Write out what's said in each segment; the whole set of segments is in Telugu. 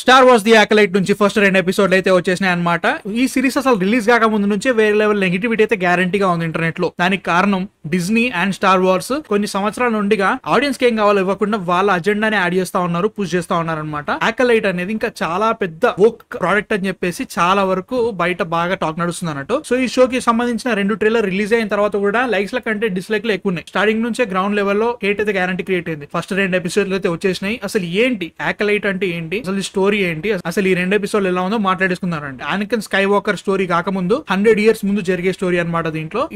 స్టార్ వార్స్ ది యాకలైట్ నుంచి ఫస్ట్ 2 ఎపిసోడ్లు అయితే వచ్చేసినాయి అనమాట. ఈ సిరీస్ అసలు రిలీజ్ కాక ముందు నుంచే వేరే లెవెల్ నెగిటివిటీ అయితే గ్యారంటీగా ఉంది ఇంటర్నెట్ లో. దానికి కారణం డిజ్నీ అండ్ స్టార్ వార్స్ కొన్ని సంవత్సరాల నుండిగా ఆడియన్స్ కి ఏం కావాలో ఇవ్వకుండా వాళ్ళ అజెండాని యాడ్ చేస్తా ఉన్నారు, పుష్ చేస్తా ఉన్నారు అనమాట. యాకలైట్ అనేది ఇంకా చాలా పెద్ద వర్క్ ప్రోడక్ట్ అని చెప్పేసి చాలా వరకు బయట బాగా టాక్ నడుస్తుంది అన్నట్టు. సో ఈ షోకి సంబంధించిన 2 ట్రైలర్ రిలీజ్ అయిన తర్వాత కూడా లైక్స్ ల కంటే డిస్లైక్ లు ఎక్కువ ఉన్నాయి. స్టార్టింగ్ నుంచే గ్రౌండ్ లెవెల్ లో హేట్ అయితే గ్యారంటీ క్రియేట్ అయింది. ఫస్ట్ 2 ఎపిసోడ్లు అయితే వచ్చేసినాయి. అసలు ఏంటి యాకలైట్ అంటే ఏంటి, అసలు స్టోరీ ఏంటి, అసలు ఈ 2 ఎపిసోడ్లు ఎలా ఉందో మాట్లాడేసుకున్నారండి. ఆనకన్ స్కై వాకర్ స్టోరీ కాకముందు 100 years ముందు జరిగే స్టోరీ అనమాట.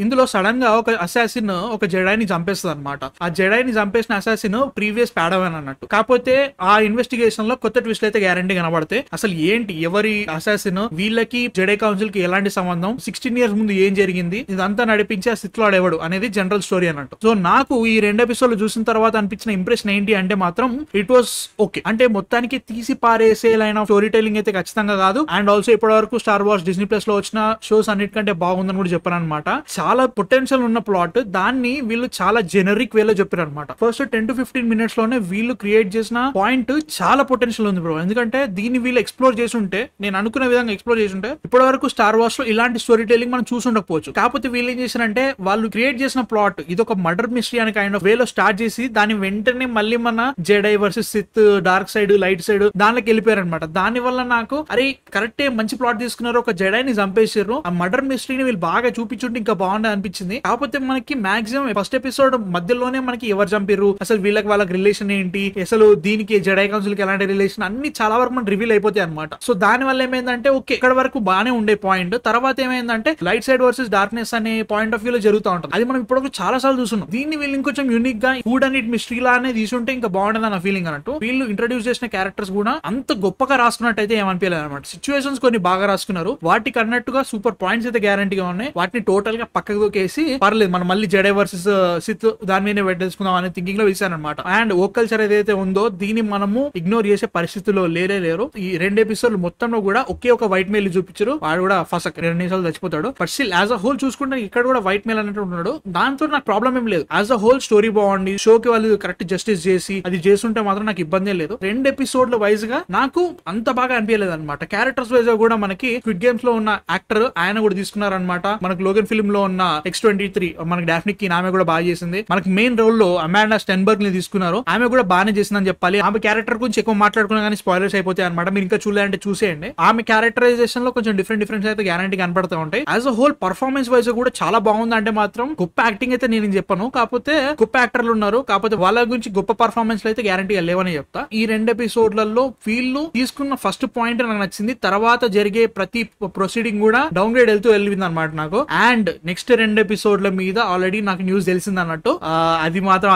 ఇందులో సడన్ గా ఒక అసాసిన్ ఒక జెడాయిని చంపేస్తుంది అనమాట. ఆ జెడాయిని చంపేసిన అసాసిన్ ప్రీవియస్ ప్యాడవన్ అన్నట్టు. కాకపోతే ఆ ఇన్వెస్టిగేషన్ లో కొత్త ట్విస్ట్ అయితే గ్యారంటీ కనబడతాయి. అసలు ఏంటి, ఎవరి అసాసిన్, వీళ్ళకి జెడై కౌన్సిల్ కి ఎలాంటి సంబంధం, 16 years ముందు ఏం జరిగింది, ఇదంతా నడిపించే ఆ సిత్ లార్డ్ ఎవడు అనేది జనరల్ స్టోరీ అన్నట్టు. సో నాకు ఈ 2 ఎపిసోడ్లు చూసిన తర్వాత అనిపించిన ఇంప్రెషన్ ఏంటి అంటే మాత్రం ఇట్ వాస్ ఓకే. అంటే మొత్తానికి తీసి పారేసేలైన స్టోరీ టెల్లింగ్ అయితే ఖచ్చితంగా కాదు. అండ్ ఆల్సో ఇప్పటి వరకు స్టార్ వార్స్ డిజ్నీ ప్లస్ లో వచ్చిన షోస్ అన్నిటికంటే బాగుందని కూడా చెప్పారు అనమాట. చాలా పొటెన్షియల్ ఉన్న ప్లాట్ దాన్ని వీళ్ళు చాలా జెనరిక్ వేలో చెప్పారు అనమాట. ఫస్ట్ 10 to 15 minutes లోనే వీళ్ళు క్రియేట్ చేసిన పాయింట్ చాలా పొటెన్షియల్ ఉంది బ్రో. ఎందుకంటే దీన్ని వీళ్ళు ఎక్స్ప్లోర్ చేసి ఉంటే, నేను అనుకున్న విధంగా ఎక్స్ప్లోర్ చేసి ఉంటే ఇప్పటి వరకు స్టార్ వార్స్ లో ఇలాంటి స్టోరీ టెల్లింగ్ మనం చూసి ఉండకపోవచ్చు. కాకపోతే వీళ్ళు ఏం చేశారంటే వాళ్ళు క్రియేట్ చేసిన ప్లాట్ ఇది ఒక మర్డర్ మిస్టరీ అని కైండ్ ఆఫ్ వేలో స్టార్ట్ చేసి దాని వెంటనే మళ్ళీ మన Jedi versus Sith, dark side, light side దానిలోకి వెళ్ళిపోయారు అనమాట. దాని వల్ల నాకు అరే కరెక్టే, మంచి ప్లాట్ తీసుకున్నారు, ఒక జెడైని చంపేసారు, ఆ మర్డర్ మిస్టరీని వీళ్ళు బాగా చూపించుంటే ఇంకా బాగుండే అనిపించింది. కాకపోతే మనకి మాక్సిమం ఫస్ట్ ఎపిసోడ్ మధ్యలోనే మనకి ఎవరు చంపారు, అసలు వాళ్ళకి రిలేషన్ ఏంటి, అసలు దీనికి జెడై కౌన్సిల్ కి ఎలాంటి రిలేషన్, అన్ని చాలా వరకు మనకి రివీల్ అయిపోతాయి అనమాట. సో దాని వల్ల ఏమైందంటే ఓకే ఇక్కడ వరకు బాగానే ఉండే పాయింట్, తర్వాత ఏమైందంటే లైట్ సైడ్ వర్సెస్ డార్క్నెస్ అనే పాయింట్ ఆఫ్ వ్యూ లో జరుగుతూ ఉంటుంది. అది మనం ఇప్పుడు చాలా సార్లు చూస్తున్నాం. దీన్ని వీళ్ళు ఇంకొంచెం యూనిక్ గా ఫుడ్ అండ్ ఇట్ మిస్టరీ లానే తీసుంటే ఇంకా బాగుండేది అన్న ఫీలింగ్ అన్నట్టు. వీళ్ళు ఇంట్రడ్యూస్ చేసిన క్యారెక్టర్స్ కూడా అంత గొప్పగా రాసుకున్నట్టయితే ఏమనిపించలేదు అనమాట. సిచ్యువేషన్స్ కొన్ని బాగా రాసుకున్నారు, వాటికి అన్నట్టుగా సూపర్ పాయింట్స్ అయితే గ్యారంటీగా ఉన్నాయి. వాటిని టోటల్ గా పక్కకు దూకేసి పర్లేదు మనం మళ్ళీ జెడై వర్సెస్ సిత్ దాని మీదనే పెట్టేసుకుందాం అనే థింకింగ్ లో వేసాను అనమాట. అండ్ ఓ కల్చర్ ఏదైతే ఉందో దీన్ని మనము ఇగ్నోర్ చేసే పరిస్థితుల్లో లేరు. ఈ 2 ఎపిసోడ్లు మొత్తంలో కూడా ఒకే ఒక వైట్ మేల్ చూపించారు. వాడు కూడా ఫస్ట్ 2 నిమిషాలు చచ్చిపోతాడు. But still as a whole చూసుకుంటే ఇక్కడ కూడా వైట్ మేల్ అన్నట్టు ఉన్నాడు. దాంతో నాకు ప్రాబ్లం ఏం లేదు. యాజ్ అ హోల్ స్టోరీ బాగుంది, షోకి వాళ్ళు కరెక్ట్ జస్టిస్ చేసి అది చేస్తుంటే మాత్రం నాకు ఇబ్బంది లేదు. 2 ఎపిసోడ్ల వైజ్ గా నాకు అంత బాగా అనిపించలేదు అనమాట. క్యారెక్టర్స్ వైజ్ కూడా మనకి స్క్విడ్ గేమ్స్ లో ఉన్న యాక్టర్ ఆయన కూడా తీసుకున్నారనమాట. మనకు లోగన్ ఫిల్మ్ లో ఉన్న X-23 మనకి డాఫ్నిక్ కీన్ ఆమె కూడా బాగా చేసింది. మనకి మెయిన్ రోల్ లో అమాండా స్టెన్బర్గ్ ని తీసుకున్నారు. ఆమె కూడా బాగానే చేసిందని చెప్పాలి. ఆమె క్యారెక్టర్ గురించి ఎక్కువ మాట్లాడుకున్నా కానీ స్పాయిలర్స్ అయిపోతాయి అనమాట. మీరు ఇంకా చూడాలంటే చూసేయండి. ఆమె క్యారెక్టరైజేషన్ లో కొంచెం డిఫరెన్స్ అయితే గ్యారంటీ కనపడుతూ ఉంటాయి. As a whole performance wise కూడా చాలా బాగుంది. అంటే మాత్రం గొప్ప యాక్టింగ్ అయితే నేను చెప్పను, కాకపోతే గొప్ప యాక్టర్లు ఉన్నారు, కాకపోతే వాళ్ళ గురించి గొప్ప పర్ఫార్మెన్స్ అయితే గ్యారంటీగా లేవని చెప్తా. ఈ 2 ఎపిసోడ్లలో వీళ్ళు తీసుకున్న ఫస్ట్ పాయింట్ నాకు నచ్చింది. తర్వాత జరిగే ప్రతి ప్రొసీడింగ్ కూడా డౌన్ గ్రేడ్ వెళ్ళింది అనమాట నాకు. అండ్ నెక్స్ట్ 2 ఎపిసోడ్ల మీద ఆల్రెడీ నాకు న్యూస్ తెలిసింది అన్నట్టు.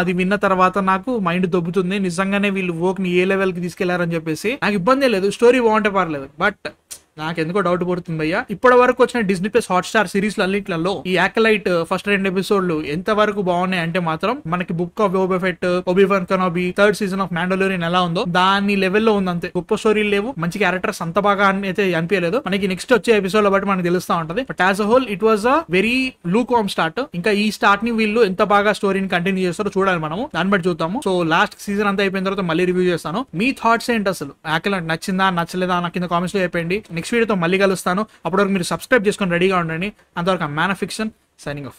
అది విన్న తర్వాత నాకు మైండ్ దొబ్బుతుంది. నిజంగానే వీళ్ళు వర్క్ ని ఏ లెవెల్ కి తీసుకెళ్లారని చెప్పేసి నాకు ఇబ్బంది లేదు, స్టోరీ బాగుంటే పర్లేదు. బట్ నాకు ఎందుకో డౌట్ పడుతుంది భయ్యా. ఇప్పటి వరకు వచ్చిన Disney plus hot star series అన్నింటిలో ఈ యాకలైట్ ఫస్ట్ 2 ఎపిసోడ్లు ఎంత వరకు బాగున్నాయి అంటే మాత్రం మనకి book of Boba Fett, Obi-Wan Kenobi, 3rd season of Mandalorian ఎలా ఉందో దాని లెవెల్లో ఉంది అంతే. గొప్ప స్టోరీలు లేవు, మంచి క్యారెక్టర్స్ అంత బాగా అయితే అనిపించలేదు. మనకి నెక్స్ట్ వచ్చే ఎపిసోడ్ బట్టి మనకి తెలుస్తా ఉంటది. But as a whole it was a very Luke-warm start. ఇంకా ఈ స్టార్ట్ ని వీళ్ళు ఎంత బాగా స్టోరీని కంటిన్యూ చేస్తారో చూడాలి మనము, దాన్ని బట్టి చూద్దాము. సో లాస్ట్ సీజన్ అంతా అయిపోయిన తర్వాత మళ్ళీ రివ్యూ చేస్తాను. మీ థాట్స్ ఏంటి, అసలు యాకలైట్ నచ్చిందా నచ్చలేదా నాకు కింద కామెంట్స్ లో చెప్పండి. నెక్స్ట్ వీడియోతో మళ్ళీ కలుస్తాను. అప్పటివరకు మీరు సబ్స్క్రైబ్ చేసుకొని రెడీగా ఉండండి. అంతవరకు man of fiction signing off.